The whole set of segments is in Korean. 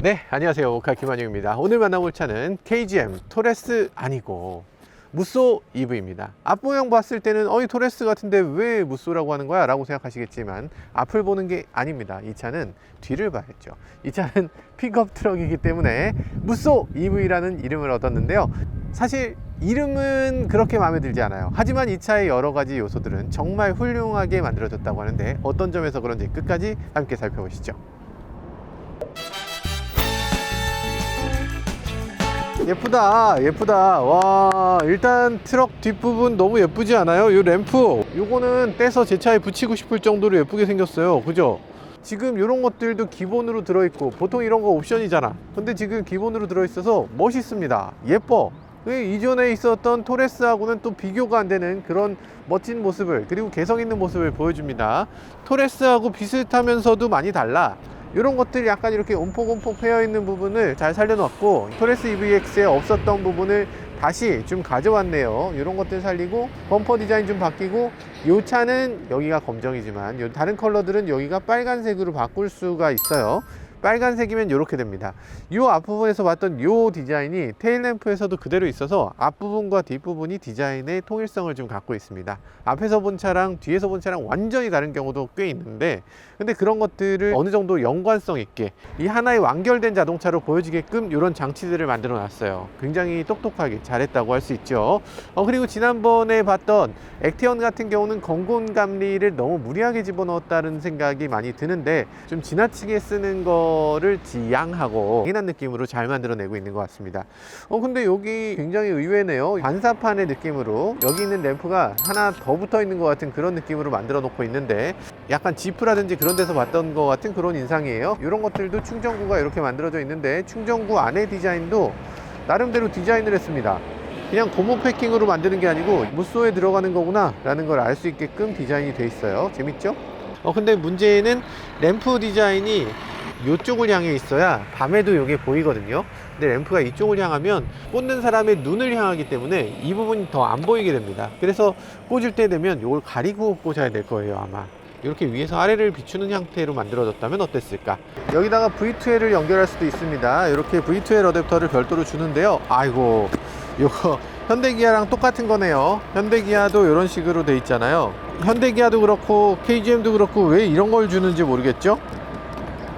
네, 안녕하세요. 오카 김한용입니다. 오늘 만나볼 차는 KGM 토레스 아니고 무쏘 EV입니다. 앞모양 봤을 때는 이 토레스 같은데 왜 무쏘라고 하는 거야? 라고 생각하시겠지만 앞을 보는 게 아닙니다. 이 차는 뒤를 봐야죠. 이 차는 픽업 트럭이기 때문에 무쏘 EV라는 이름을 얻었는데요. 사실 이름은 그렇게 마음에 들지 않아요. 하지만 이 차의 여러 가지 요소들은 정말 훌륭하게 만들어졌다고 하는데 어떤 점에서 그런지 끝까지 함께 살펴보시죠. 예쁘다 예쁘다. 와, 일단 트럭 뒷부분 너무 예쁘지 않아요? 이 램프 요거는 떼서 제 차에 붙이고 싶을 정도로 예쁘게 생겼어요. 그죠? 지금 이런 것들도 기본으로 들어있고 보통 이런 거 옵션이잖아. 근데 지금 기본으로 들어있어서 멋있습니다. 예뻐. 이전에 있었던 토레스하고는 또 비교가 안 되는 그런 멋진 모습을, 그리고 개성 있는 모습을 보여줍니다. 토레스하고 비슷하면서도 많이 달라. 이런 것들이 약간 이렇게 움푹움푹 패여있는 부분을 잘 살려놨고, 토레스 EVX에 없었던 부분을 다시 좀 가져왔네요. 이런 것들 살리고 범퍼 디자인 좀 바뀌고, 이 차는 여기가 검정이지만 다른 컬러들은 여기가 빨간색으로 바꿀 수가 있어요. 빨간색이면 이렇게 됩니다. 이 앞부분에서 봤던 이 디자인이 테일램프에서도 그대로 있어서 앞부분과 뒷부분이 디자인의 통일성을 좀 갖고 있습니다. 앞에서 본 차랑 뒤에서 본 차랑 완전히 다른 경우도 꽤 있는데, 근데 그런 것들을 어느 정도 연관성 있게 이 하나의 완결된 자동차로 보여지게끔 이런 장치들을 만들어 놨어요. 굉장히 똑똑하게 잘했다고 할 수 있죠. 그리고 지난번에 봤던 액티언 같은 경우는 건곤 감리를 너무 무리하게 집어넣었다는 생각이 많이 드는데, 좀 지나치게 쓰는 거를 지양하고 강인한 느낌으로 잘 만들어내고 있는 것 같습니다. 근데 여기 굉장히 의외네요. 반사판의 느낌으로 여기 있는 램프가 하나 더 붙어 있는 것 같은 그런 느낌으로 만들어 놓고 있는데, 약간 지프라든지 그런 데서 봤던 것 같은 그런 인상이에요. 이런 것들도 충전구가 이렇게 만들어져 있는데, 충전구 안에 디자인도 나름대로 디자인을 했습니다. 그냥 고무 패킹으로 만드는 게 아니고 무쏘에 들어가는 거구나 라는 걸 알 수 있게끔 디자인이 돼 있어요. 재밌죠? 근데 문제는 램프 디자인이 이쪽을 향해 있어야 밤에도 이게 보이거든요. 근데 램프가 이쪽을 향하면 꽂는 사람의 눈을 향하기 때문에 이 부분이 더 안 보이게 됩니다. 그래서 꽂을 때 되면 이걸 가리고 꽂아야 될 거예요. 아마 이렇게 위에서 아래를 비추는 형태로 만들어졌다면 어땠을까. 여기다가 V2L을 연결할 수도 있습니다. 이렇게 V2L 어댑터를 별도로 주는데요. 아이고, 이거 현대기아랑 똑같은 거네요. 현대기아도 이런 식으로 돼 있잖아요. 현대기아도 그렇고 KGM도 그렇고 왜 이런 걸 주는지 모르겠죠.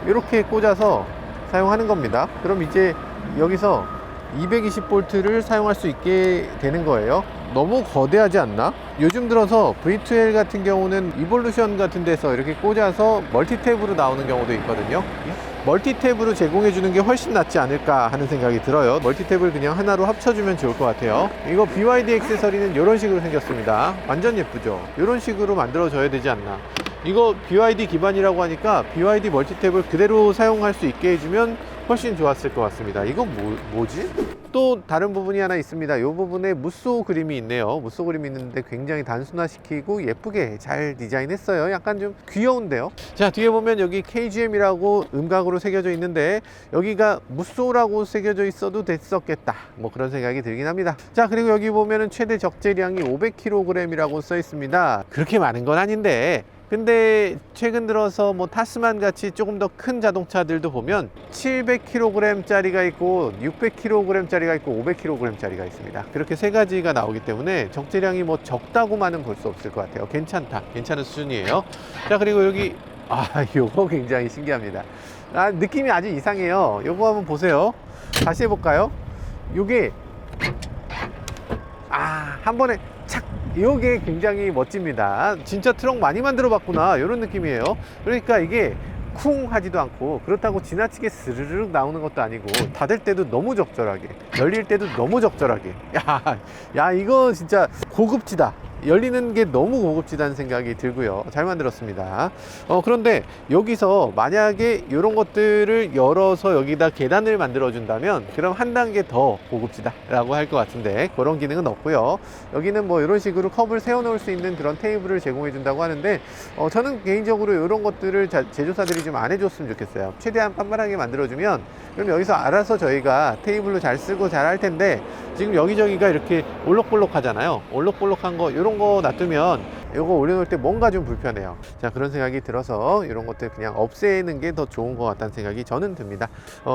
이렇게 꽂아서 사용하는 겁니다. 그럼 이제 여기서 220V를 사용할 수 있게 되는 거예요. 너무 거대하지 않나? 요즘 들어서 V2L 같은 경우는 이볼루션 같은 데서 이렇게 꽂아서 멀티탭으로 나오는 경우도 있거든요. 멀티탭으로 제공해 주는 게 훨씬 낫지 않을까 하는 생각이 들어요. 멀티탭을 그냥 하나로 합쳐주면 좋을 것 같아요. 이거 BYD 액세서리는 이런 식으로 생겼습니다. 완전 예쁘죠? 이런 식으로 만들어져야 되지 않나. 이거 BYD 기반이라고 하니까 BYD 멀티탭을 그대로 사용할 수 있게 해주면 훨씬 좋았을 것 같습니다. 이건 뭐지? 또 다른 부분이 하나 있습니다. 이 부분에 무쏘 그림이 있네요. 무쏘 그림이 있는데 굉장히 단순화시키고 예쁘게 잘 디자인했어요. 약간 좀 귀여운데요. 자, 뒤에 보면 여기 KGM이라고 음각으로 새겨져 있는데, 여기가 무쏘라고 새겨져 있어도 됐었겠다, 뭐 그런 생각이 들긴 합니다. 자, 그리고 여기 보면은 최대 적재량이 500kg이라고 써 있습니다. 그렇게 많은 건 아닌데, 근데 최근 들어서 뭐 타스만 같이 조금 더 큰 자동차들도 보면 700kg 짜리가 있고 600kg 짜리가 있고 500kg 짜리가 있습니다. 그렇게 세 가지가 나오기 때문에 적재량이 뭐 적다고만은 볼 수 없을 것 같아요. 괜찮은 수준이에요. 자, 그리고 여기 요거 굉장히 신기합니다. 느낌이 아주 이상해요. 요거 한번 보세요. 다시 해볼까요? 요게 한 번에 착, 이게 굉장히 멋집니다. 진짜 트럭 많이 만들어 봤구나, 이런 느낌이에요. 그러니까 이게 쿵 하지도 않고, 그렇다고 지나치게 스르륵 나오는 것도 아니고, 닫을 때도 너무 적절하게, 열릴 때도 너무 적절하게. 야 이거 진짜 고급지다. 열리는 게 너무 고급지다는 생각이 들고요. 잘 만들었습니다. 그런데 여기서 만약에 이런 것들을 열어서 여기다 계단을 만들어 준다면, 그럼 한 단계 더 고급지다 라고 할 것 같은데, 그런 기능은 없고요. 여기는 뭐 이런 식으로 컵을 세워 놓을 수 있는 그런 테이블을 제공해 준다고 하는데, 저는 개인적으로 이런 것들을 제조사들이 좀 안 해줬으면 좋겠어요. 최대한 빤빤하게 만들어 주면, 그럼 여기서 알아서 저희가 테이블로 잘 쓰고 잘 할 텐데, 지금 여기저기가 이렇게 올록볼록 하잖아요. 올록볼록한 거, 이런 거 놔두면 이거 올려놓을 때 뭔가 좀 불편해요. 자, 그런 생각이 들어서 이런 것들 그냥 없애는 게 더 좋은 것 같다는 생각이 저는 듭니다.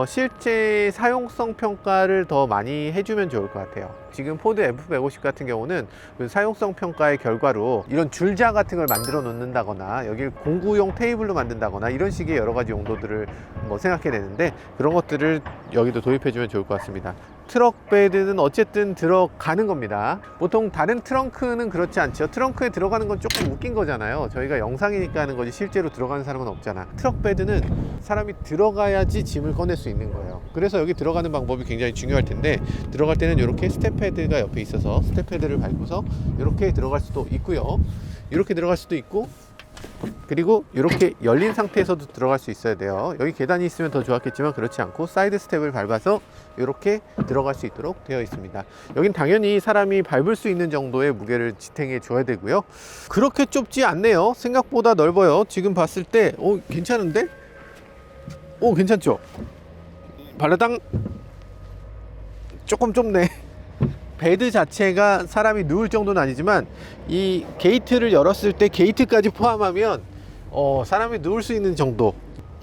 실제 사용성 평가를 더 많이 해주면 좋을 것 같아요. 지금 포드 F150 같은 경우는 그 사용성 평가의 결과로 이런 줄자 같은 걸 만들어 놓는다거나 여기를 공구용 테이블로 만든다거나 이런 식의 여러 가지 용도들을 뭐 생각해 내는데, 그런 것들을 여기도 도입해 주면 좋을 것 같습니다. 트럭 베드는 어쨌든 들어가는 겁니다. 보통 다른 트렁크는 그렇지 않죠. 트렁크에 들어가는 건 조금 웃긴 거잖아요. 저희가 영상이니까 하는 거지 실제로 들어가는 사람은 없잖아. 트럭 베드는 사람이 들어가야지 짐을 꺼낼 수 있는 거예요. 그래서 여기 들어가는 방법이 굉장히 중요할 텐데, 들어갈 때는 이렇게 스텝 패드가 옆에 있어서 스텝 패드를 밟고서 이렇게 들어갈 수도 있고요. 이렇게 들어갈 수도 있고, 그리고 이렇게 열린 상태에서도 들어갈 수 있어야 돼요. 여기 계단이 있으면 더 좋았겠지만 그렇지 않고 사이드 스텝을 밟아서 이렇게 들어갈 수 있도록 되어 있습니다. 여긴 당연히 사람이 밟을 수 있는 정도의 무게를 지탱해 줘야 되고요. 그렇게 좁지 않네요. 생각보다 넓어요. 지금 봤을 때 괜찮은데? 괜찮죠? 발라당 조금 좁네. 베드 자체가 사람이 누울 정도는 아니지만 이 게이트를 열었을 때 게이트까지 포함하면 사람이 누울 수 있는 정도.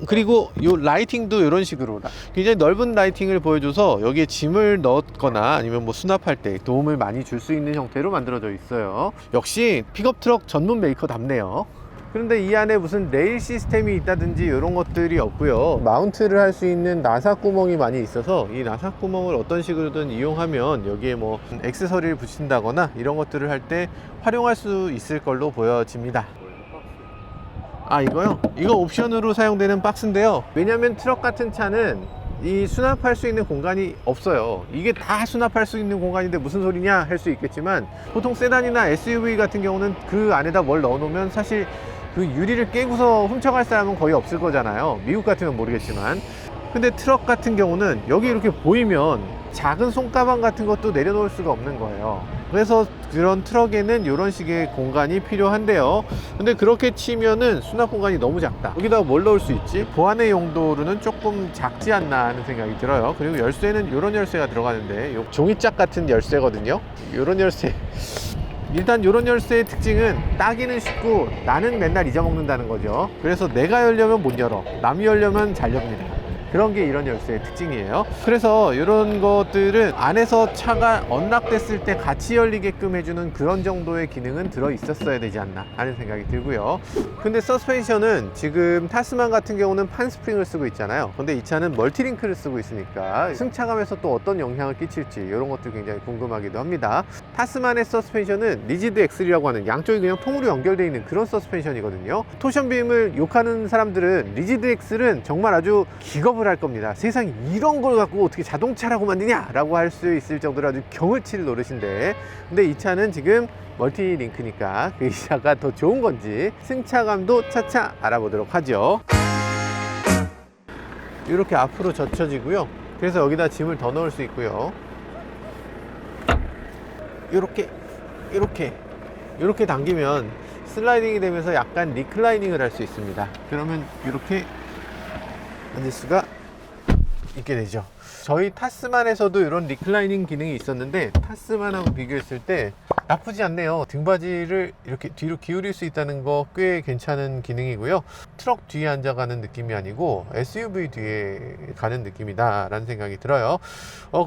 그리고 이 라이팅도 이런 식으로 굉장히 넓은 라이팅을 보여줘서 여기에 짐을 넣거나 아니면 뭐 수납할 때 도움을 많이 줄 수 있는 형태로 만들어져 있어요. 역시 픽업 트럭 전문 메이커답네요. 그런데 이 안에 무슨 레일 시스템이 있다든지 이런 것들이 없고요. 마운트를 할 수 있는 나사 구멍이 많이 있어서 이 나사 구멍을 어떤 식으로든 이용하면 여기에 뭐 액세서리를 붙인다거나 이런 것들을 할 때 활용할 수 있을 걸로 보여집니다. 이거요? 이거 옵션으로 사용되는 박스인데요. 왜냐면 트럭 같은 차는 이 수납할 수 있는 공간이 없어요. 이게 다 수납할 수 있는 공간인데 무슨 소리냐 할 수 있겠지만, 보통 세단이나 SUV 같은 경우는 그 안에다 뭘 넣어 놓으면 사실 그 유리를 깨고서 훔쳐갈 사람은 거의 없을 거잖아요. 미국 같으면 모르겠지만. 근데 트럭 같은 경우는 여기 이렇게 보이면 작은 손가방 같은 것도 내려놓을 수가 없는 거예요. 그래서 그런 트럭에는 이런 식의 공간이 필요한데요. 근데 그렇게 치면은 수납 공간이 너무 작다. 여기다가 뭘 넣을 수 있지? 보안의 용도로는 조금 작지 않나 하는 생각이 들어요. 그리고 열쇠는 이런 열쇠가 들어가는데 요 종이짝 같은 열쇠거든요. 이런 열쇠. 일단 이런 열쇠의 특징은 따기는 쉽고 나는 맨날 잊어먹는다는 거죠. 그래서 내가 열려면 못 열어, 남이 열려면 잘 엽니다. 그런 게 이런 열쇠의 특징이에요. 그래서 이런 것들은 안에서 차가 언락됐을 때 같이 열리게끔 해주는 그런 정도의 기능은 들어 있었어야 되지 않나 하는 생각이 들고요. 근데 서스펜션은 지금 타스만 같은 경우는 판 스프링을 쓰고 있잖아요. 근데 이 차는 멀티링크를 쓰고 있으니까 승차감에서 또 어떤 영향을 끼칠지 이런 것도 굉장히 궁금하기도 합니다. 타스만의 서스펜션은 리지드 엑셀이라고 하는 양쪽이 그냥 통으로 연결되어 있는 그런 서스펜션이거든요. 토션빔을 욕하는 사람들은 리지드 엑셀은 정말 아주 기겁을 할 겁니다. 세상에 이런 걸 갖고 어떻게 자동차라고 만드냐 라고 할 수 있을 정도로 아주 경을 칠 노릇인데, 근데 이 차는 지금 멀티링크니까 이 차가 더 좋은 건지 승차감도 차차 알아보도록 하죠. 이렇게 앞으로 젖혀지고요. 그래서 여기다 짐을 더 넣을 수 있고요. 이렇게 당기면 슬라이딩이 되면서 약간 리클라이닝을 할 수 있습니다. 그러면 이렇게 앉을 수가 있게 되죠. 저희 타스만에서도 이런 리클라이닝 기능이 있었는데 타스만하고 비교했을 때 나쁘지 않네요. 등받이를 이렇게 뒤로 기울일 수 있다는 거 꽤 괜찮은 기능이고요. 트럭 뒤에 앉아가는 느낌이 아니고 SUV 뒤에 가는 느낌이다 라는 생각이 들어요.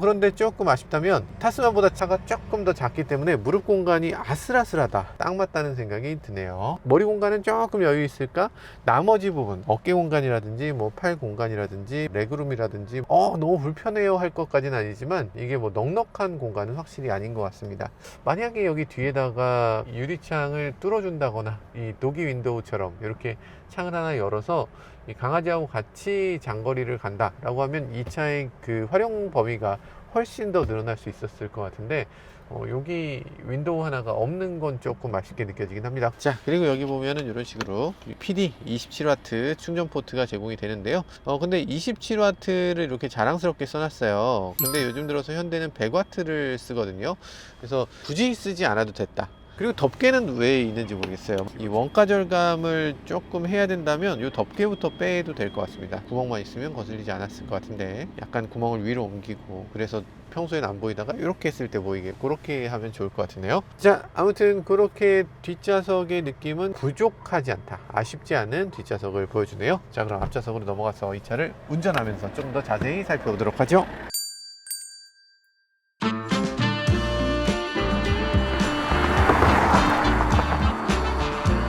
그런데 조금 아쉽다면 타스만보다 차가 조금 더 작기 때문에 무릎 공간이 아슬아슬하다, 딱 맞다는 생각이 드네요. 머리 공간은 조금 여유 있을까? 나머지 부분 어깨 공간이라든지 뭐 팔 공간이라든지 레그룸이라든지 너무 불편해요 할 것까지는 아니지만 이게 뭐 넉넉한 공간은 확실히 아닌 것 같습니다. 만약에 여기 뒤에다가 유리창을 뚫어준다거나 이 도기 윈도우처럼 이렇게 창을 하나 열어서 이 강아지하고 같이 장거리를 간다 라고 하면 이 차의 그 활용 범위가 훨씬 더 늘어날 수 있었을 것 같은데 여기 윈도우 하나가 없는 건 조금 아쉽게 느껴지긴 합니다. 자, 그리고 여기 보면은 이런 식으로 PD 27W 충전 포트가 제공이 되는데요. 근데 27W를 이렇게 자랑스럽게 써놨어요. 근데 요즘 들어서 현대는 100W를 쓰거든요. 그래서 굳이 쓰지 않아도 됐다. 그리고 덮개는 왜 있는지 모르겠어요. 이 원가 절감을 조금 해야 된다면 이 덮개부터 빼도 될 것 같습니다. 구멍만 있으면 거슬리지 않았을 것 같은데 약간 구멍을 위로 옮기고, 그래서 평소엔 안 보이다가 이렇게 했을 때 보이게 그렇게 하면 좋을 것 같은데요. 자, 아무튼 그렇게 뒷좌석의 느낌은 부족하지 않다, 아쉽지 않은 뒷좌석을 보여주네요. 자, 그럼 앞좌석으로 넘어가서 이 차를 운전하면서 좀 더 자세히 살펴보도록 하죠.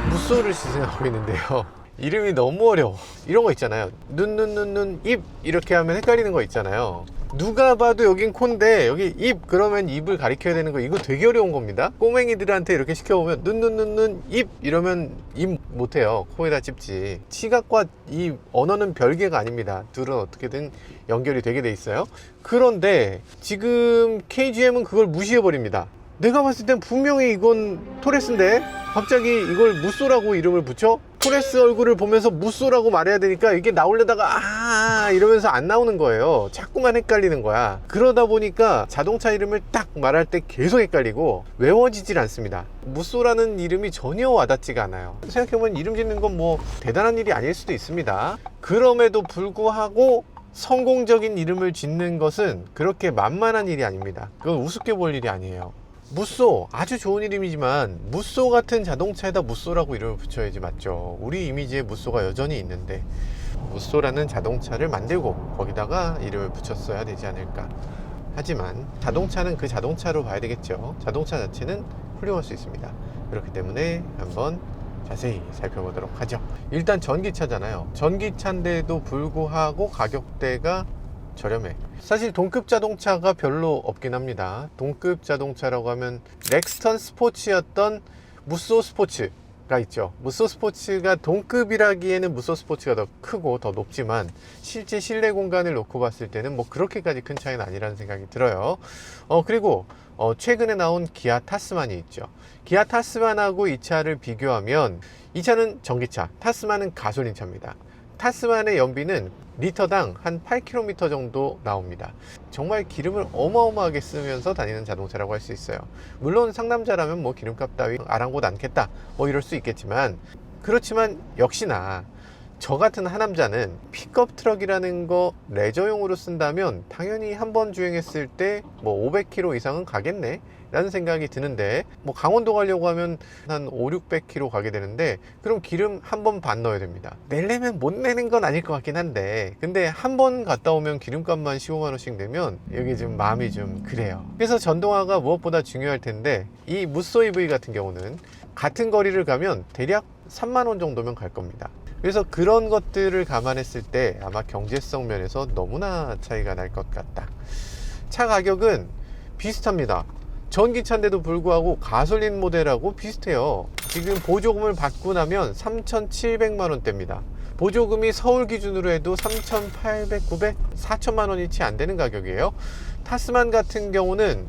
무쏘를 시승하고 있는데요. 이름이 너무 어려워. 이런 거 있잖아요. 눈, 입 이렇게 하면 헷갈리는 거 있잖아요. 누가 봐도 여긴 코인데 여기 입 그러면 입을 가리켜야 되는 거, 이거 되게 어려운 겁니다. 꼬맹이들한테 이렇게 시켜보면 눈, 입 이러면 입 못해요. 코에다 찝지. 시각과 이 언어는 별개가 아닙니다. 둘은 어떻게든 연결이 되게 돼 있어요. 그런데 지금 KGM은 그걸 무시해 버립니다. 내가 봤을 땐 분명히 이건 토레스인데 갑자기 이걸 무쏘라고 이름을 붙여? 토레스 얼굴을 보면서 무쏘라고 말해야 되니까 이게 나오려다가 이러면서 안 나오는 거예요. 자꾸만 헷갈리는 거야. 그러다 보니까 자동차 이름을 딱 말할 때 계속 헷갈리고 외워지질 않습니다. 무쏘라는 이름이 전혀 와닿지가 않아요. 생각해보면 이름 짓는 건 뭐 대단한 일이 아닐 수도 있습니다. 그럼에도 불구하고 성공적인 이름을 짓는 것은 그렇게 만만한 일이 아닙니다. 그건 우습게 볼 일이 아니에요. 무쏘, 아주 좋은 이름이지만 무쏘 같은 자동차에다 무쏘라고 이름을 붙여야지 맞죠. 우리 이미지에 무쏘가 여전히 있는데 무쏘라는 자동차를 만들고 거기다가 이름을 붙였어야 되지 않을까. 하지만 자동차는 그 자동차로 봐야 되겠죠. 자동차 자체는 훌륭할 수 있습니다. 그렇기 때문에 한번 자세히 살펴보도록 하죠. 일단 전기차잖아요. 전기차인데도 불구하고 가격대가 저렴해. 사실 동급 자동차가 별로 없긴 합니다. 동급 자동차라고 하면 렉스턴 스포츠였던 무쏘 스포츠가 있죠. 무쏘 스포츠가 동급이라기에는 무쏘 스포츠가 더 크고 더 높지만 실제 실내 공간을 놓고 봤을 때는 뭐 그렇게까지 큰 차이는 아니라는 생각이 들어요. 그리고 최근에 나온 기아 타스만이 있죠. 기아 타스만하고 이 차를 비교하면 이 차는 전기차, 타스만은 가솔린 차입니다. 타스만의 연비는 리터당 한 8km 정도 나옵니다. 정말 기름을 어마어마하게 쓰면서 다니는 자동차라고 할 수 있어요. 물론 상남자라면 뭐 기름값 따위 아랑곳 않겠다 뭐 이럴 수 있겠지만, 그렇지만 역시나 저 같은 하남자는 픽업 트럭이라는 거 레저용으로 쓴다면 당연히 한번 주행했을 때 뭐 500km 이상은 가겠네 라는 생각이 드는데, 뭐 강원도 가려고 하면 한 500-600km 가게 되는데 그럼 기름 한 번 반 넣어야 됩니다. 내려면 못 내는 건 아닐 것 같긴 한데, 근데 한 번 갔다 오면 기름값만 15만원씩 내면 여기 좀 마음이 좀 그래요. 그래서 전동화가 무엇보다 중요할 텐데, 이 무쏘 EV 같은 경우는 같은 거리를 가면 대략 3만원 정도면 갈 겁니다. 그래서 그런 것들을 감안했을 때 아마 경제성 면에서 너무나 차이가 날 것 같다. 차 가격은 비슷합니다. 전기차인데도 불구하고 가솔린 모델하고 비슷해요. 지금 보조금을 받고 나면 3,700만원대입니다. 보조금이 서울 기준으로 해도 3,800, 900, 4천만원이 채 안 되는 가격이에요. 타스만 같은 경우는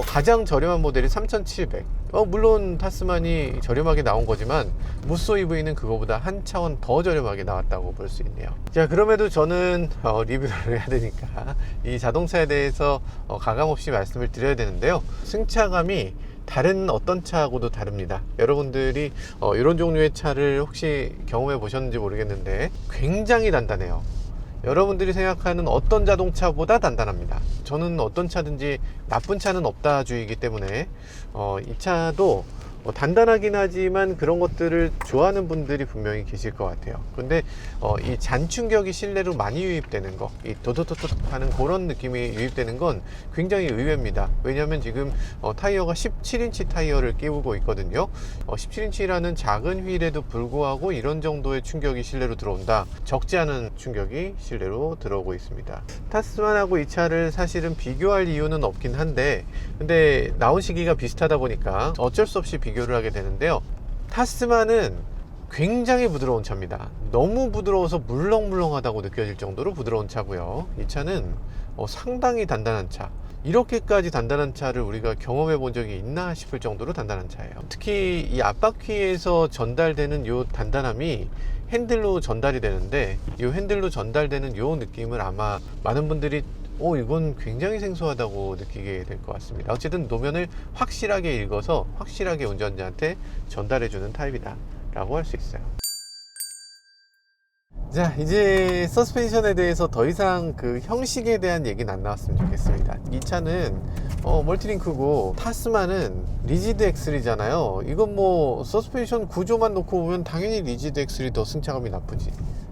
가장 저렴한 모델이 3,700. 물론 타스만이 저렴하게 나온 거지만 무쏘 EV는 그거보다 한 차원 더 저렴하게 나왔다고 볼 수 있네요. 자, 그럼에도 저는 리뷰를 해야 되니까 이 자동차에 대해서 가감없이 말씀을 드려야 되는데요. 승차감이 다른 어떤 차하고도 다릅니다. 여러분들이 이런 종류의 차를 혹시 경험해 보셨는지 모르겠는데 굉장히 단단해요. 여러분들이 생각하는 어떤 자동차보다 단단합니다. 저는 어떤 차든지 나쁜 차는 없다 주의이기 때문에 이 차도 단단하긴 하지만 그런 것들을 좋아하는 분들이 분명히 계실 것 같아요. 근데 이 잔충격이 실내로 많이 유입되는 거, 이 도도도도 하는 그런 느낌이 유입되는 건 굉장히 의외입니다. 왜냐하면 지금 타이어가 17인치 타이어를 끼우고 있거든요. 17인치라는 작은 휠에도 불구하고 이런 정도의 충격이 실내로 들어온다. 적지 않은 충격이 실내로 들어오고 있습니다. 타스만하고 이 차를 사실은 비교할 이유는 없긴 한데, 근데 나온 시기가 비슷하다 보니까 어쩔 수 없이 비교를 하게 되는데요. 타스만은 굉장히 부드러운 차입니다. 너무 부드러워서 물렁물렁하다고 느껴질 정도로 부드러운 차고요. 이 차는 상당히 단단한 차. 이렇게까지 단단한 차를 우리가 경험해 본 적이 있나 싶을 정도로 단단한 차예요. 특히 이 앞바퀴에서 전달되는 이 단단함이 핸들로 전달이 되는데, 이 핸들로 전달되는 이 느낌을 아마 많은 분들이 이건 굉장히 생소하다고 느끼게 될 것 같습니다. 어쨌든 노면을 확실하게 읽어서 확실하게 운전자한테 전달해주는 타입이다 라고 할 수 있어요. 자, 이제 서스펜션에 대해서 더 이상 그 형식에 대한 얘기는 안 나왔으면 좋겠습니다. 이 차는 멀티링크고 타스만은 리지드 엑슬이잖아요. 이건 뭐 서스펜션 구조만 놓고 보면 당연히 리지드 엑슬이 더 승차감이 나쁘지.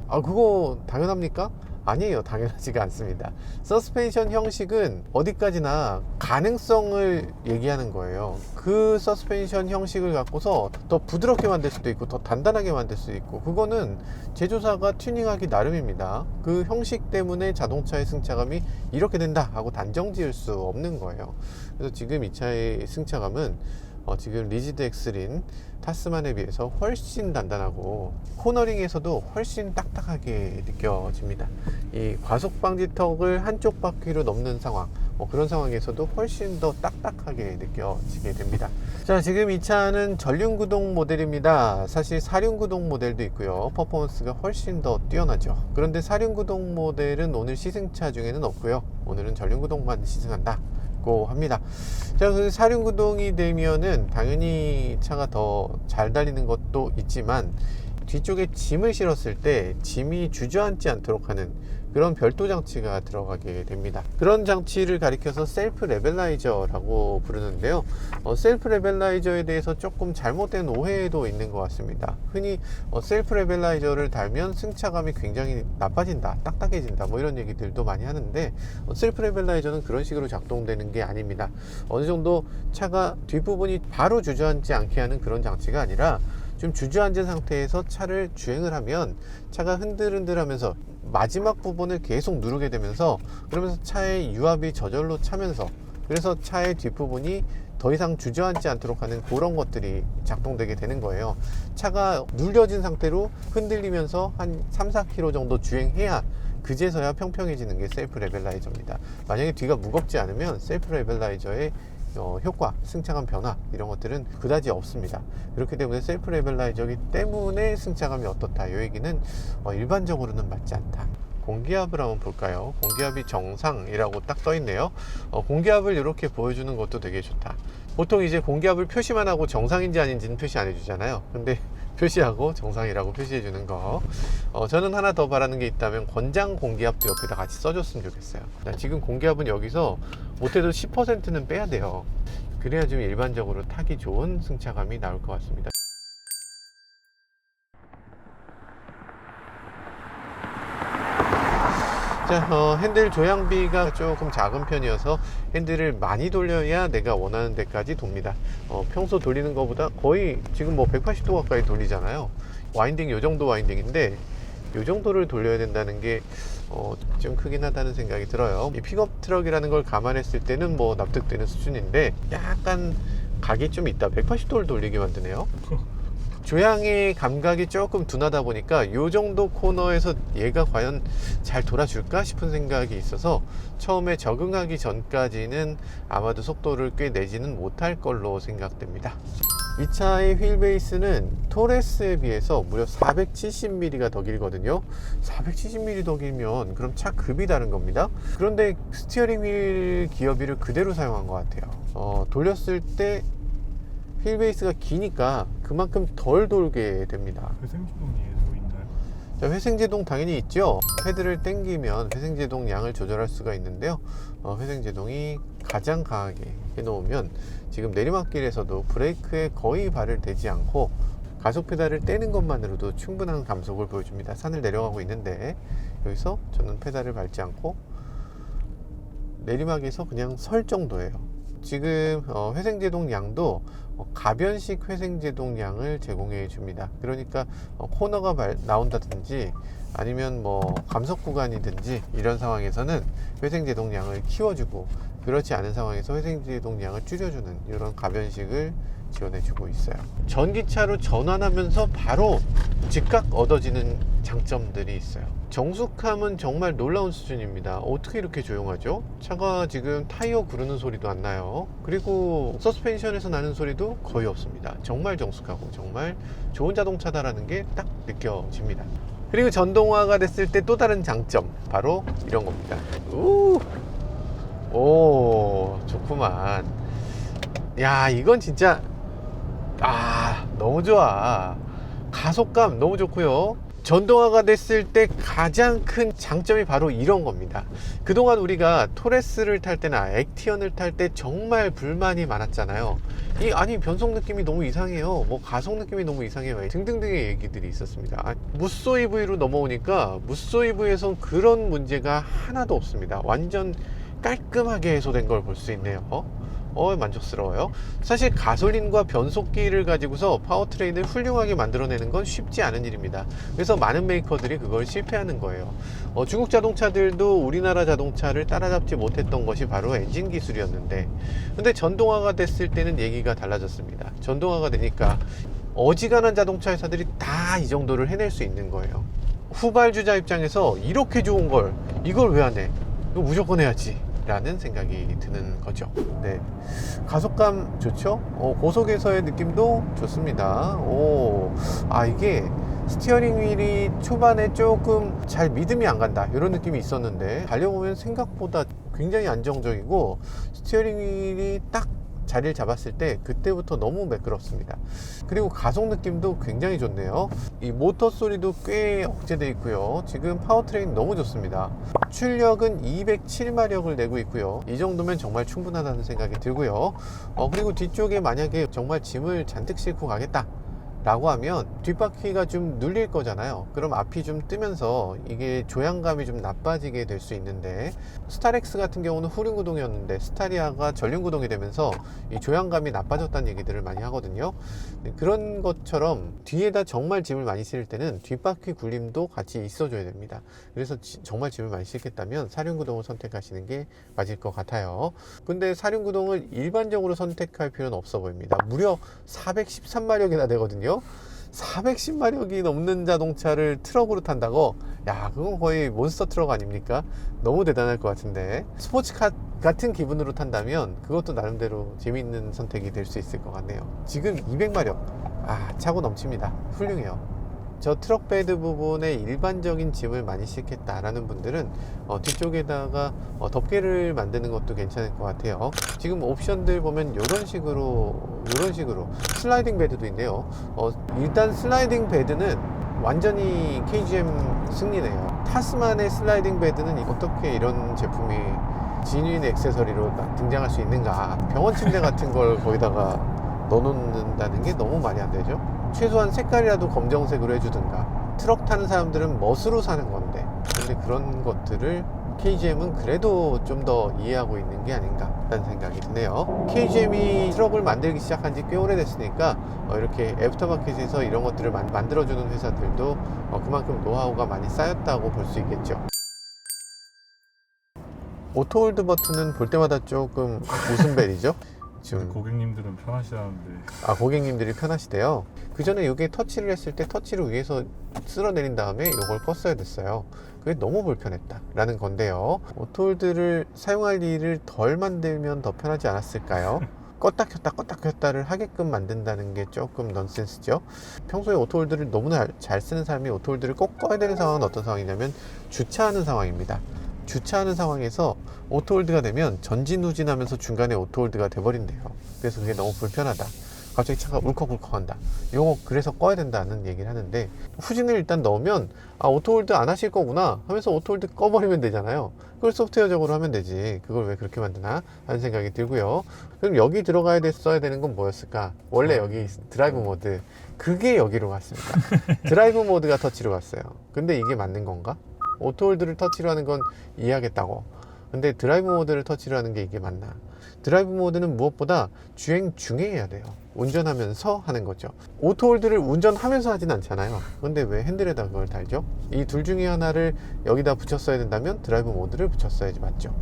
그거 당연합니까? 아니에요. 당연하지가 않습니다. 서스펜션 형식은 어디까지나 가능성을 얘기하는 거예요. 그 서스펜션 형식을 갖고서 더 부드럽게 만들 수도 있고 더 단단하게 만들 수도 있고, 그거는 제조사가 튜닝하기 나름입니다. 그 형식 때문에 자동차의 승차감이 이렇게 된다 하고 단정 지을 수 없는 거예요. 그래서 지금 이 차의 승차감은 지금 리지드 엑슬인 타스만에 비해서 훨씬 단단하고 코너링에서도 훨씬 딱딱하게 느껴집니다. 이 과속 방지턱을 한쪽 바퀴로 넘는 상황, 그런 상황에서도 훨씬 더 딱딱하게 느껴지게 됩니다. 자, 지금 이 차는 전륜구동 모델입니다. 사실 사륜구동 모델도 있고요. 퍼포먼스가 훨씬 더 뛰어나죠. 그런데 사륜구동 모델은 오늘 시승차 중에는 없고요. 오늘은 전륜구동만 시승한다 고 합니다. 자, 그 사륜구동이 되면은 당연히 차가 더 잘 달리는 것도 있지만 뒤쪽에 짐을 실었을 때 짐이 주저앉지 않도록 하는 그런 별도 장치가 들어가게 됩니다. 그런 장치를 가리켜서 셀프 레벨라이저라고 부르는데요. 셀프 레벨라이저에 대해서 조금 잘못된 오해도 있는 것 같습니다. 흔히 셀프 레벨라이저를 달면 승차감이 굉장히 나빠진다, 딱딱해진다, 뭐 이런 얘기들도 많이 하는데 셀프 레벨라이저는 그런 식으로 작동되는 게 아닙니다. 어느 정도 차가 뒷부분이 바로 주저앉지 않게 하는 그런 장치가 아니라 좀 주저앉은 상태에서 차를 주행을 하면 차가 흔들흔들하면서 마지막 부분을 계속 누르게 되면서, 그러면서 차의 유압이 저절로 차면서, 그래서 차의 뒷부분이 더 이상 주저앉지 않도록 하는 그런 것들이 작동되게 되는 거예요. 차가 눌려진 상태로 흔들리면서 한 3-4km 정도 주행해야 그제서야 평평해지는 게 셀프 레벨라이저입니다. 만약에 뒤가 무겁지 않으면 셀프 레벨라이저의 효과, 승차감 변화 이런 것들은 그다지 없습니다. 그렇기 때문에 셀프 레벨라이저이기 때문에 승차감이 어떻다, 이 얘기는 일반적으로는 맞지 않다. 공기압을 한번 볼까요? 공기압이 정상이라고 딱 떠 있네요. 공기압을 이렇게 보여주는 것도 되게 좋다. 보통 이제 공기압을 표시만 하고 정상인지 아닌지는 표시 안 해주잖아요. 근데 표시하고 정상이라고 표시해 주는 거, 저는 하나 더 바라는 게 있다면 권장 공기압도 옆에다 같이 써줬으면 좋겠어요. 지금 공기압은 여기서 못해도 10%는 빼야 돼요. 그래야 좀 일반적으로 타기 좋은 승차감이 나올 것 같습니다. 자, 핸들 조향비가 조금 작은 편이어서 핸들을 많이 돌려야 내가 원하는 데까지 돕니다. 평소 돌리는 것보다 거의 지금 뭐 180도 가까이 돌리잖아요. 와인딩 요 정도 와인딩인데 요 정도를 돌려야 된다는 게 좀 크긴 하다는 생각이 들어요. 이 픽업 트럭이라는 걸 감안했을 때는 뭐 납득되는 수준인데 약간 각이 좀 있다. 180도를 돌리게 만드네요. 조향의 감각이 조금 둔하다 보니까 이 정도 코너에서 얘가 과연 잘 돌아줄까 싶은 생각이 있어서 처음에 적응하기 전까지는 아마도 속도를 꽤 내지는 못할 걸로 생각됩니다. 이 차의 휠 베이스는 토레스에 비해서 무려 470mm가 더 길거든요. 470mm 더 길면 그럼 차 급이 다른 겁니다. 그런데 스티어링 휠 기어비를 그대로 사용한 것 같아요. 돌렸을 때 휠 베이스가 기니까 그만큼 덜 돌게 됩니다. 회생제동에도 있나요? 자, 회생제동 당연히 있죠. 패드를 당기면 회생제동 양을 조절할 수가 있는데요. 회생제동이 가장 강하게 해놓으면 지금 내리막길에서도 브레이크에 거의 발을 대지 않고 가속 페달을 떼는 것만으로도 충분한 감속을 보여줍니다. 산을 내려가고 있는데 여기서 저는 페달을 밟지 않고 내리막에서 그냥 설 정도예요. 지금 회생제동 양도 가변식 회생제동 양을 제공해 줍니다. 그러니까 코너가 나온다든지 아니면 뭐 감속 구간이든지 이런 상황에서는 회생제동 양을 키워주고, 그렇지 않은 상황에서 회생제동 양을 줄여주는 이런 가변식을 지원해주고 있어요. 전기차로 전환하면서 바로 즉각 얻어지는 장점들이 있어요. 정숙함은 정말 놀라운 수준입니다. 어떻게 이렇게 조용하죠? 차가 지금 타이어 구르는 소리도 안 나요. 그리고 서스펜션에서 나는 소리도 거의 없습니다. 정말 정숙하고 정말 좋은 자동차다라는 게 딱 느껴집니다. 그리고 전동화가 됐을 때 또 다른 장점, 바로 이런 겁니다. 오, 좋구만. 야, 이건 진짜 너무 좋아. 가속감 너무 좋고요. 전동화가 됐을 때 가장 큰 장점이 바로 이런 겁니다. 그동안 우리가 토레스를 탈 때나 액티언을 탈 때 정말 불만이 많았잖아요. 아니 변속 느낌이 너무 이상해요, 뭐 가속 느낌이 너무 이상해요, 등등등의 얘기들이 있었습니다. 무쏘 EV로 넘어오니까 무쏘 EV에선 그런 문제가 하나도 없습니다. 완전 깔끔하게 해소된 걸 볼 수 있네요. 만족스러워요. 사실 가솔린과 변속기를 가지고서 파워트레인을 훌륭하게 만들어내는 건 쉽지 않은 일입니다. 그래서 많은 메이커들이 그걸 실패하는 거예요. 중국 자동차들도 우리나라 자동차를 따라잡지 못했던 것이 바로 엔진 기술이었는데, 근데 전동화가 됐을 때는 얘기가 달라졌습니다. 전동화가 되니까 어지간한 자동차 회사들이 다 이 정도를 해낼 수 있는 거예요. 후발주자 입장에서 이렇게 좋은 걸 이걸 왜 안 해? 이거 무조건 해야지 라는 생각이 드는 거죠. 네, 가속감 좋죠. 고속에서의 느낌도 좋습니다. 이게 스티어링 휠이 초반에 조금 잘 믿음이 안 간다 이런 느낌이 있었는데, 달려보면 생각보다 굉장히 안정적이고 스티어링 휠이 딱 자리를 잡았을 때 그때부터 너무 매끄럽습니다. 그리고 가속 느낌도 굉장히 좋네요. 이 모터 소리도 꽤 억제되어 있고요. 지금 파워트레인 너무 좋습니다. 출력은 207마력을 내고 있고요. 이 정도면 정말 충분하다는 생각이 들고요. 그리고 뒤쪽에 만약에 정말 짐을 잔뜩 싣고 가겠다 라고 하면 뒷바퀴가 좀 눌릴 거잖아요. 그럼 앞이 좀 뜨면서 이게 조향감이 좀 나빠지게 될 수 있는데, 스타렉스 같은 경우는 후륜구동이었는데 스타리아가 전륜구동이 되면서 이 조향감이 나빠졌다는 얘기들을 많이 하거든요. 그런 것처럼 뒤에다 정말 짐을 많이 실을 때는 뒷바퀴 굴림도 같이 있어줘야 됩니다. 그래서 정말 짐을 많이 싣겠다면 사륜구동을 선택하시는 게 맞을 것 같아요. 근데 사륜구동을 일반적으로 선택할 필요는 없어 보입니다. 무려 413마력이나 되거든요. 410마력이 넘는 자동차를 트럭으로 탄다고? 야, 그건 거의 몬스터 트럭 아닙니까? 너무 대단할 것 같은데, 스포츠카 같은 기분으로 탄다면 그것도 나름대로 재미있는 선택이 될 수 있을 것 같네요. 지금 200마력 차고 넘칩니다. 훌륭해요. 저 트럭 베드 부분에 일반적인 짐을 많이 싣겠다라는 분들은 뒤쪽에다가 덮개를 만드는 것도 괜찮을 것 같아요. 지금 옵션들 보면 이런 식으로 슬라이딩 베드도 있네요. 일단 슬라이딩 베드는 완전히 KGM 승리네요. 타스만의 슬라이딩 베드는 어떻게 이런 제품이 진윈 액세서리로 등장할 수 있는가. 병원 침대 같은 걸 거기다가 넣어놓는다는 게 너무 말이 안 되죠. 최소한 색깔이라도 검정색으로 해주든가. 트럭 타는 사람들은 멋으로 사는 건데, 근데 그런 것들을 KGM은 그래도 좀 더 이해하고 있는 게 아닌가 라는 생각이 드네요. KGM이 트럭을 만들기 시작한 지 꽤 오래됐으니까 이렇게 애프터마켓에서 이런 것들을 만들어주는 회사들도 그만큼 노하우가 많이 쌓였다고 볼 수 있겠죠. 오토홀드 버튼은 볼 때마다 조금 웃음벨이죠. 지금 고객님들은 편하시다는데. 고객님들이 편하시대요. 그 전에 이게 터치를 했을 때 터치를 위에서 쓸어내린 다음에 이걸 껐어야 됐어요. 그게 너무 불편했다 라는 건데요. 오토홀드를 사용할 일을 덜 만들면 더 편하지 않았을까요? 껐다 켰다를 하게끔 만든다는 게 조금 넌센스죠. 평소에 오토홀드를 너무나 잘 쓰는 사람이 오토홀드를 꼭 꺼야 되는 상황은 어떤 상황이냐면 주차하는 상황입니다. 주차하는 상황에서 오토홀드가 되면 전진후진하면서 중간에 오토홀드가 돼버린대요. 그래서 그게 너무 불편하다. 갑자기 차가 울컥울컥 한다. 이거 그래서 꺼야 된다는 얘기를 하는데, 후진을 일단 넣으면 오토홀드 안 하실 거구나 하면서 오토홀드 꺼버리면 되잖아요. 그걸 소프트웨어적으로 하면 되지. 그걸 왜 그렇게 만드나 하는 생각이 들고요. 그럼 여기 들어가야 됐어야 되는 건 뭐였을까? 원래 여기 드라이브 모드, 그게 여기로 갔습니다. 드라이브 모드가 터치로 갔어요. 근데 이게 맞는 건가? 오토홀드를 터치로 하는 건 이해하겠다고. 근데 드라이브 모드를 터치로 하는 게 이게 맞나? 드라이브 모드는 무엇보다 주행 중에 해야 돼요. 운전하면서 하는 거죠. 오토홀드를 운전하면서 하진 않잖아요. 근데 왜 핸들에다 그걸 달죠? 이 둘 중에 하나를 여기다 붙였어야 된다면 드라이브 모드를 붙였어야지 맞죠?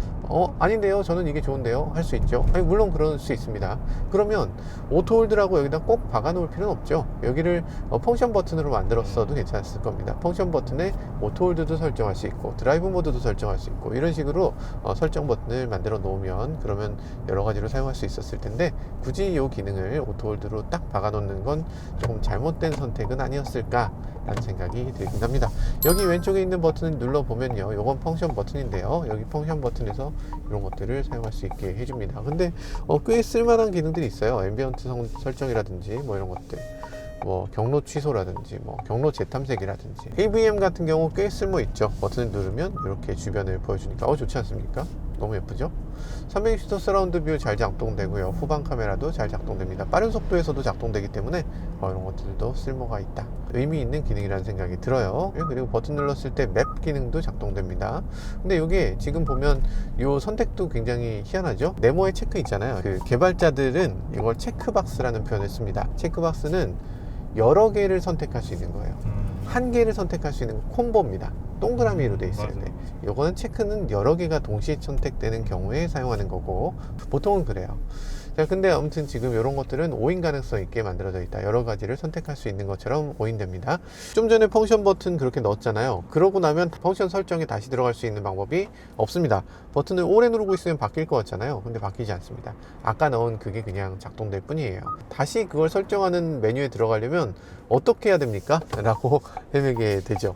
아닌데요, 저는 이게 좋은데요, 할 수 있죠. 물론 그럴 수 있습니다. 그러면 오토홀드라고 여기다 꼭 박아 놓을 필요는 없죠. 여기를 펑션 버튼으로 만들었어도 괜찮았을 겁니다. 펑션 버튼에 오토홀드도 설정할 수 있고 드라이브 모드도 설정할 수 있고, 이런 식으로 설정 버튼을 만들어 놓으면 그러면 여러 가지로 사용할 수 있었을 텐데, 굳이 이 기능을 홀드로 딱 박아 놓는 건 조금 잘못된 선택은 아니었을까 라는 생각이 들긴 합니다. 여기 왼쪽에 있는 버튼을 눌러 보면요, 요건 펑션 버튼인데요, 여기 펑션 버튼에서 이런 것들을 사용할 수 있게 해줍니다. 근데 꽤 쓸만한 기능들이 있어요. 앰비언트 설정이라든지 뭐 이런 것들, 뭐 경로 취소라든지 뭐 경로 재탐색이라든지. AVM 같은 경우 꽤 쓸모 있죠. 버튼을 누르면 이렇게 주변을 보여주니까 좋지 않습니까? 너무 예쁘죠? 360도 서라운드 뷰 잘 작동되고요, 후방 카메라도 잘 작동됩니다. 빠른 속도에서도 작동되기 때문에 이런 것들도 쓸모가 있다, 의미 있는 기능이라는 생각이 들어요. 그리고 버튼 눌렀을 때 맵 기능도 작동됩니다. 근데 이게 지금 보면 이 선택도 굉장히 희한하죠. 네모에 체크 있잖아요. 그 개발자들은 이걸 체크박스라는 표현을 씁니다. 체크박스는 여러 개를 선택할 수 있는 거예요. 한 개를 선택할 수 있는 콤보입니다. 동그라미로 돼 있어야 돼. 요거는 체크는 여러 개가 동시에 선택되는 경우에 사용하는 거고, 보통은 그래요. 자, 근데 아무튼 지금 이런 것들은 오인 가능성 있게 만들어져 있다. 여러 가지를 선택할 수 있는 것처럼 오인됩니다. 좀 전에 펑션 버튼 그렇게 넣었잖아요. 그러고 나면 펑션 설정에 다시 들어갈 수 있는 방법이 없습니다. 버튼을 오래 누르고 있으면 바뀔 것 같잖아요. 근데 바뀌지 않습니다. 아까 넣은 그게 그냥 작동될 뿐이에요. 다시 그걸 설정하는 메뉴에 들어가려면 어떻게 해야 됩니까? 라고 헤매게 되죠.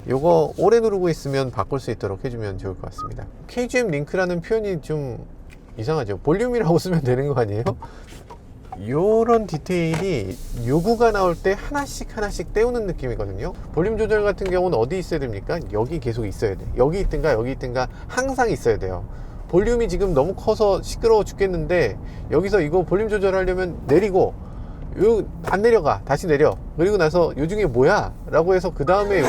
요거 오래 누르고 있으면 바꿀 수 있도록 해주면 좋을 것 같습니다. KGM 링크라는 표현이 좀 이상하죠. 볼륨이라고 쓰면 되는 거 아니에요? 요런 디테일이 요구가 나올 때 하나씩 때우는 느낌이거든요. 볼륨 조절 같은 경우는 어디 있어야 됩니까? 여기 계속 있어야 돼. 여기 있든가 여기 있든가 항상 있어야 돼요. 볼륨이 지금 너무 커서 시끄러워 죽겠는데 여기서 이거 볼륨 조절하려면 내리고, 안 내려가, 다시 내려, 그리고 나서 요 중에 뭐야? 라고 해서 그 다음에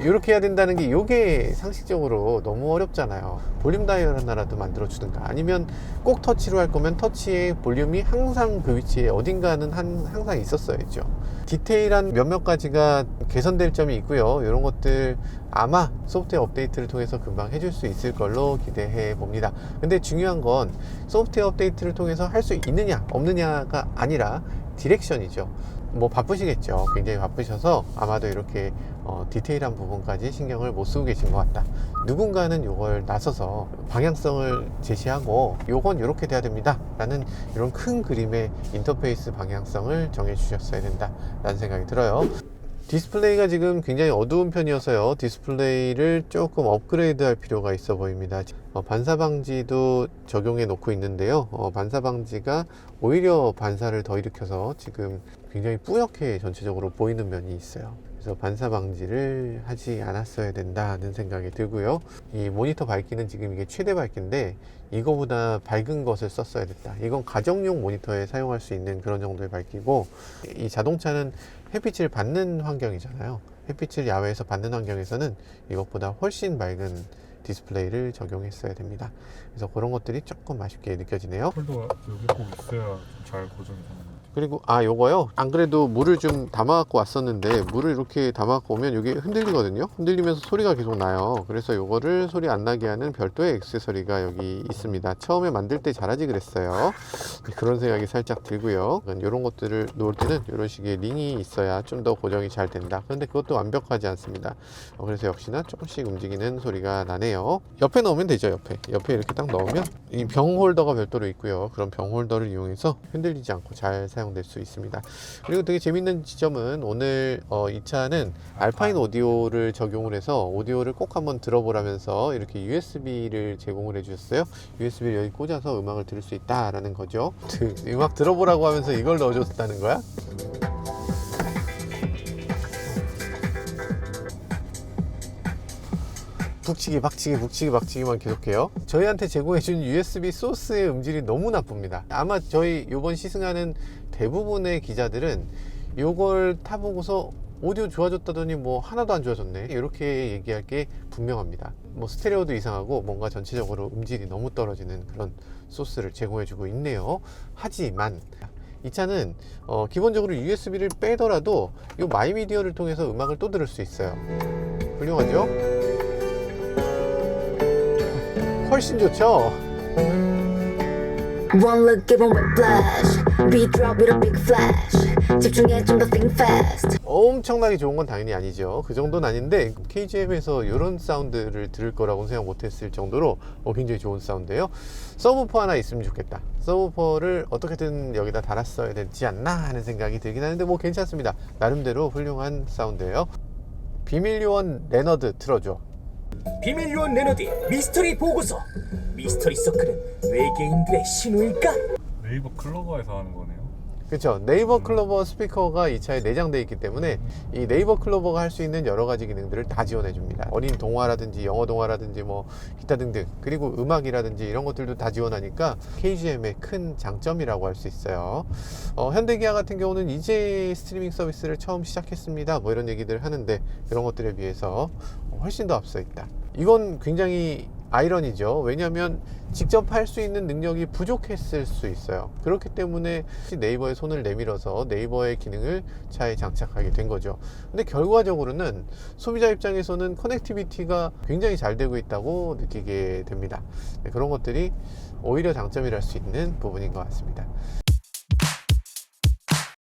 이렇게 해야 된다는 게, 요게 상식적으로 너무 어렵잖아요. 볼륨 다이얼 하나라도 만들어 주든가, 아니면 꼭 터치로 할 거면 터치의 볼륨이 항상 그 위치에 어딘가는 항상 있었어야죠. 디테일한 몇몇 가지가 개선될 점이 있고요. 이런 것들 아마 소프트웨어 업데이트를 통해서 금방 해줄 수 있을 걸로 기대해 봅니다. 근데 중요한 건 소프트웨어 업데이트를 통해서 할 수 있느냐 없느냐가 아니라 디렉션이죠. 뭐 바쁘시겠죠. 굉장히 바쁘셔서 아마도 이렇게 디테일한 부분까지 신경을 못 쓰고 계신 것 같다. 누군가는 이걸 나서서 방향성을 제시하고 요건 이렇게 돼야 됩니다 라는 이런 큰 그림의 인터페이스 방향성을 정해 주셨어야 된다 라는 생각이 들어요. 디스플레이가 지금 굉장히 어두운 편이어서요, 디스플레이를 조금 업그레이드 할 필요가 있어 보입니다. 반사 방지도 적용해 놓고 있는데요, 반사 방지가 오히려 반사를 더 일으켜서 지금 굉장히 뿌옇게 전체적으로 보이는 면이 있어요. 그래서 반사 방지를 하지 않았어야 된다는 생각이 들고요. 이 모니터 밝기는 지금 이게 최대 밝기인데 이거보다 밝은 것을 썼어야 됐다. 이건 가정용 모니터에 사용할 수 있는 그런 정도의 밝기고, 이 자동차는 햇빛을 받는 환경이잖아요. 햇빛을 야외에서 받는 환경에서는 이것보다 훨씬 밝은 디스플레이를 적용했어야 됩니다. 그래서 그런 것들이 조금 아쉽게 느껴지네요. 폴더가 여기 꼭 있어야 좀 잘 고정이 되는 것 같아요. 그리고 요거요, 안 그래도 물을 좀 담아 갖고 왔었는데, 물을 이렇게 담아 갖고 오면 이게 흔들리거든요. 흔들리면서 소리가 계속 나요. 그래서 요거를 소리 안 나게 하는 별도의 액세서리가 여기 있습니다. 처음에 만들 때 잘하지 그랬어요. 그런 생각이 살짝 들고요. 이런 것들을 놓을 때는 이런 식의 링이 있어야 좀 더 고정이 잘 된다. 그런데 그것도 완벽하지 않습니다. 그래서 역시나 조금씩 움직이는 소리가 나네요. 옆에 넣으면 되죠. 옆에 이렇게 딱 넣으면 이 병 홀더가 별도로 있고요. 그런 병 홀더를 이용해서 흔들리지 않고 잘 사용될 수 있습니다. 그리고 되게 재밌는 지점은, 오늘 이 차는 알파인 오디오를 적용을 해서 오디오를 꼭 한번 들어보라면서 이렇게 USB를 제공을 해주셨어요. USB를 여기 꽂아서 음악을 들을 수 있다라는 거죠. 음악 들어보라고 하면서 이걸 넣어줬다는 거야? 북치기 박치기만 계속해요. 저희한테 제공해준 USB 소스의 음질이 너무 나쁩니다. 아마 저희 이번 시승하는 대부분의 기자들은 이걸 타보고서 오디오 좋아졌다더니 뭐 하나도 안 좋아졌네, 이렇게 얘기할 게 분명합니다. 뭐 스테레오도 이상하고 뭔가 전체적으로 음질이 너무 떨어지는 그런 소스를 제공해주고 있네요. 하지만 이 차는 기본적으로 USB를 빼더라도 이 마이미디어를 통해서 음악을 또 들을 수 있어요. 훌륭하죠? 훨씬 좋죠? One look, give 'em whiplash. Beat drop with a big flash. 집중해 좀 더 think fast. 엄청나게 좋은 건 당연히 아니죠. 그 정도는 아닌데 KGM에서 이런 사운드를 들을 거라고는 생각 못했을 정도로 굉장히 좋은 사운드예요. 서브우퍼 하나 있으면 좋겠다. 서브우퍼를 어떻게든 여기다 달았어야 되지 않나 하는 생각이 들긴 하는데 뭐 괜찮습니다. 나름대로 훌륭한 사운드예요. 비밀 요원 레너드 틀어줘. 비밀 요원 레너드의 미스터리 보고서. 미스터리 서클은 외계인들의 신호일까? 네이버 클로버에서 하는 거네요. 그렇죠. 네이버 클로버 스피커가 이 차에 내장되어 있기 때문에 이 네이버 클로버가 할 수 있는 여러 가지 기능들을 다 지원해 줍니다. 어린 동화라든지 영어 동화라든지 뭐 기타 등등, 그리고 음악이라든지 이런 것들도 다 지원하니까 KGM의 큰 장점이라고 할 수 있어요. 현대기아 같은 경우는 이제 스트리밍 서비스를 처음 시작했습니다, 뭐 이런 얘기들 하는데 그런 것들에 비해서 훨씬 더 앞서 있다. 이건 굉장히 아이러니죠. 왜냐하면 직접 할 수 있는 능력이 부족했을 수 있어요. 그렇기 때문에 네이버에 손을 내밀어서 네이버의 기능을 차에 장착하게 된 거죠. 근데 결과적으로는 소비자 입장에서는 커넥티비티가 굉장히 잘 되고 있다고 느끼게 됩니다. 그런 것들이 오히려 장점이라 할 수 있는 부분인 것 같습니다.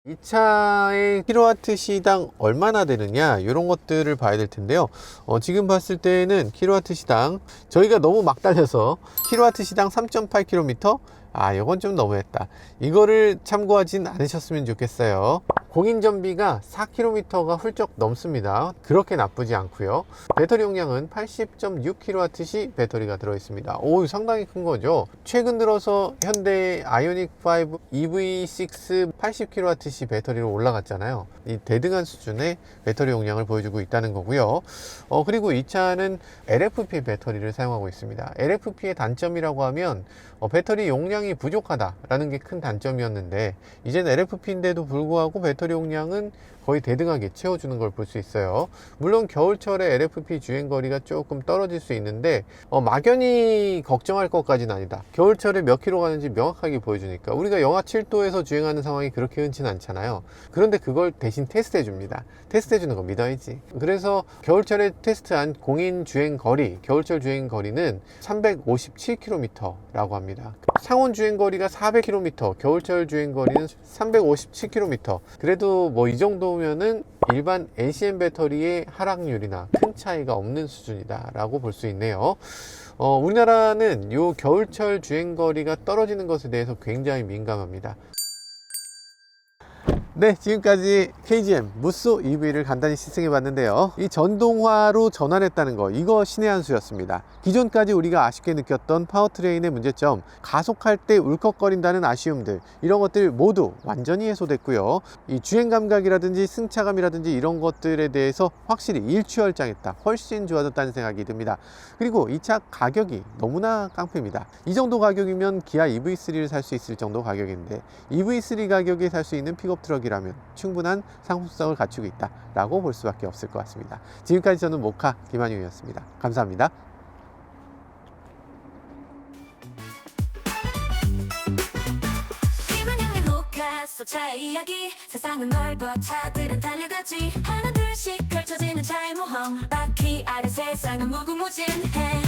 이 차의 킬로와트 시당 얼마나 되느냐, 이런 것들을 봐야 될 텐데요. 지금 봤을 때는 킬로와트 시당, 저희가 너무 막 달려서 킬로와트 시당 3.8km, 이건 좀 너무했다. 이거를 참고하진 않으셨으면 좋겠어요. 공인전비가 4km가 훌쩍 넘습니다. 그렇게 나쁘지 않고요. 배터리 용량은 80.6kWh 배터리가 들어있습니다. 오, 상당히 큰 거죠. 최근 들어서 현대 아이오닉5 EV6 80kWh 배터리로 올라갔잖아요. 이 대등한 수준의 배터리 용량을 보여주고 있다는 거고요. 그리고 이 차는 LFP 배터리를 사용하고 있습니다. LFP의 단점이라고 하면 배터리 용량이 부족하다라는 게 큰 단점이었는데, 이제는 LFP인데도 불구하고 배터리 용량은 거의 대등하게 채워주는 걸 볼 수 있어요. 물론 겨울철에 LFP 주행거리가 조금 떨어질 수 있는데 막연히 걱정할 것까지는 아니다. 겨울철에 몇 킬로 가는지 명확하게 보여주니까. 우리가 영하 7도에서 주행하는 상황이 그렇게 흔치는 않잖아요. 그런데 그걸 대신 테스트해 줍니다. 테스트해 주는 거 믿어야지. 그래서 겨울철에 테스트한 공인 주행거리, 겨울철 주행거리는 357km라고 합니다. 상온 주행거리가 400km, 겨울철 주행거리는 357km. 그래도 뭐 이 정도면은 일반 NCM 배터리의 하락률이나 큰 차이가 없는 수준이다 라고 볼 수 있네요. 우리나라는 요 겨울철 주행거리가 떨어지는 것에 대해서 굉장히 민감합니다. 네, 지금까지 KGM 무쏘 EV를 간단히 시승해 봤는데요. 이 전동화로 전환했다는 거, 이거 신의 한 수였습니다. 기존까지 우리가 아쉽게 느꼈던 파워트레인의 문제점, 가속할 때 울컥거린다는 아쉬움들, 이런 것들 모두 완전히 해소됐고요. 이 주행 감각이라든지 승차감이라든지 이런 것들에 대해서 확실히 일취월장했다, 훨씬 좋아졌다는 생각이 듭니다. 그리고 이 차 가격이 너무나 깡패입니다. 이 정도 가격이면 기아 EV3를 살 수 있을 정도 가격인데, EV3 가격에 살 수 있는 픽업 트럭이라면 충분한 상품성을 갖추고 있다 라고 볼 수밖에 없을 것 같습니다. 지금까지 저는 모카 김한용이었습니다. 감사합니다. 김한영의 모카 차의 이야기. 세상은 넓어 차들은 달려가지. 하나 둘씩 펼쳐지는 차의 모험. 바퀴 아래 세상은 무궁무진해.